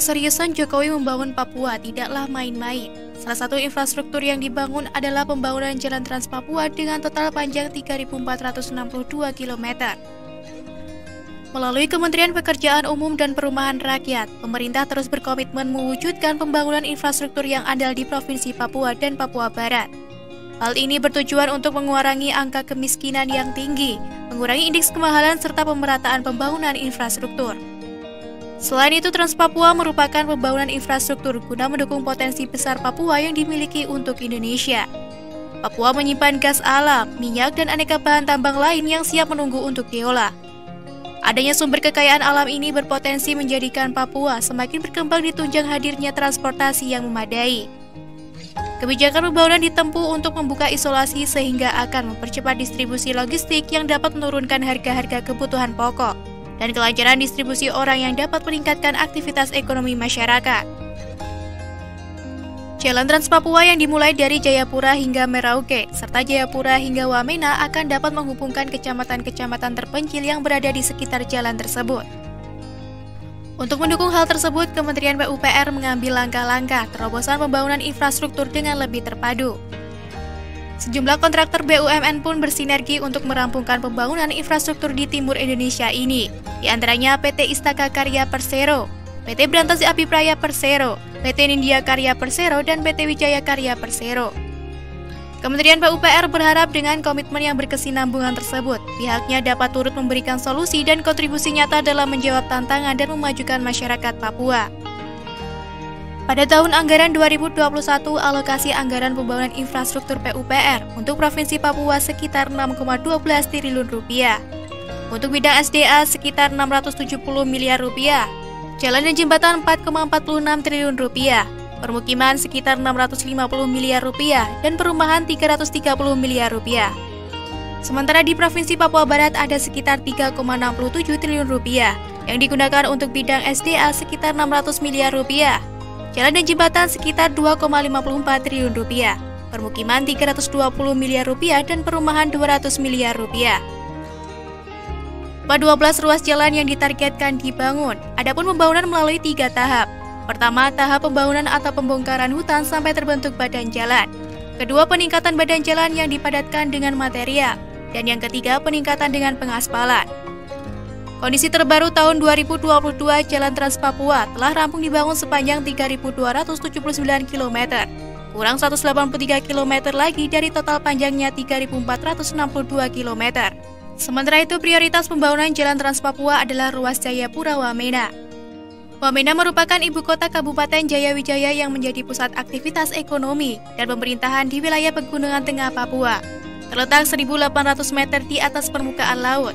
Keseriusan Jokowi membangun Papua tidaklah main-main. Salah satu infrastruktur yang dibangun adalah pembangunan Jalan Trans Papua dengan total panjang 3.462 km. Melalui Kementerian Pekerjaan Umum dan Perumahan Rakyat, pemerintah terus berkomitmen mewujudkan pembangunan infrastruktur yang andal di Provinsi Papua dan Papua Barat. Hal ini bertujuan untuk mengurangi angka kemiskinan yang tinggi, mengurangi indeks kemahalan serta pemerataan pembangunan infrastruktur. Selain itu, Trans Papua merupakan pembangunan infrastruktur guna mendukung potensi besar Papua yang dimiliki untuk Indonesia. Papua menyimpan gas alam, minyak, dan aneka bahan tambang lain yang siap menunggu untuk diolah. Adanya sumber kekayaan alam ini berpotensi menjadikan Papua semakin berkembang ditunjang hadirnya transportasi yang memadai. Kebijakan pembangunan ditempuh untuk membuka isolasi sehingga akan mempercepat distribusi logistik yang dapat menurunkan harga-harga kebutuhan pokok dan kelancaran distribusi orang yang dapat meningkatkan aktivitas ekonomi masyarakat. Jalan Trans Papua yang dimulai dari Jayapura hingga Merauke, serta Jayapura hingga Wamena akan dapat menghubungkan kecamatan-kecamatan terpencil yang berada di sekitar jalan tersebut. Untuk mendukung hal tersebut, Kementerian PUPR mengambil langkah-langkah terobosan pembangunan infrastruktur dengan lebih terpadu. Sejumlah kontraktor BUMN pun bersinergi untuk merampungkan pembangunan infrastruktur di timur Indonesia ini, di antaranya PT Istaka Karya Persero, PT Berantas Api Praya Persero, PT Nindya Karya Persero, dan PT Wijaya Karya Persero. Kementerian PUPR berharap dengan komitmen yang berkesinambungan tersebut, pihaknya dapat turut memberikan solusi dan kontribusi nyata dalam menjawab tantangan dan memajukan masyarakat Papua. Pada tahun anggaran 2021, alokasi anggaran pembangunan infrastruktur PUPR untuk Provinsi Papua sekitar 6,12 triliun rupiah. Untuk bidang SDA sekitar 670 miliar rupiah, jalan dan jembatan 4,46 triliun rupiah, permukiman sekitar 650 miliar rupiah, dan perumahan 330 miliar rupiah. Sementara di Provinsi Papua Barat ada sekitar 3,67 triliun rupiah yang digunakan untuk bidang SDA sekitar 600 miliar rupiah, jalan dan jembatan sekitar 2,54 triliun rupiah, permukiman 320 miliar rupiah, dan perumahan 200 miliar rupiah. Pada 12 ruas jalan yang ditargetkan dibangun, adapun pembangunan melalui 3 tahap. Pertama, tahap pembangunan atau pembongkaran hutan sampai terbentuk badan jalan. Kedua, peningkatan badan jalan yang dipadatkan dengan material. Dan yang ketiga, peningkatan dengan pengaspalan. Kondisi terbaru tahun 2022, Jalan Trans Papua telah rampung dibangun sepanjang 3.279 km, kurang 183 km lagi dari total panjangnya 3.462 km. Sementara itu, prioritas pembangunan Jalan Trans Papua adalah ruas Jayapura Wamena. Wamena merupakan ibu kota Kabupaten Jayawijaya yang menjadi pusat aktivitas ekonomi dan pemerintahan di wilayah Pegunungan Tengah Papua, terletak 1.800 meter di atas permukaan laut.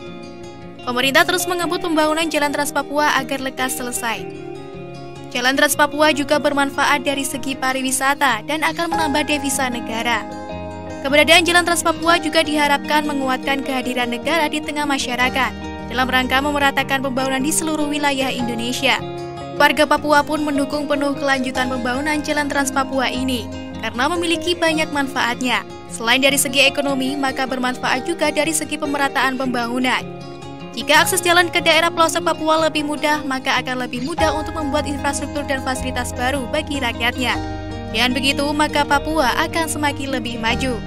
Pemerintah terus mengebut pembangunan Jalan Trans Papua agar lekas selesai. Jalan Trans Papua juga bermanfaat dari segi pariwisata dan akan menambah devisa negara. Keberadaan Jalan Trans Papua juga diharapkan menguatkan kehadiran negara di tengah masyarakat dalam rangka memeratakan pembangunan di seluruh wilayah Indonesia. Warga Papua pun mendukung penuh kelanjutan pembangunan Jalan Trans Papua ini karena memiliki banyak manfaatnya. Selain dari segi ekonomi, maka bermanfaat juga dari segi pemerataan pembangunan. Jika akses jalan ke daerah pelosok Papua lebih mudah, maka akan lebih mudah untuk membuat infrastruktur dan fasilitas baru bagi rakyatnya. Dengan begitu, maka Papua akan semakin lebih maju.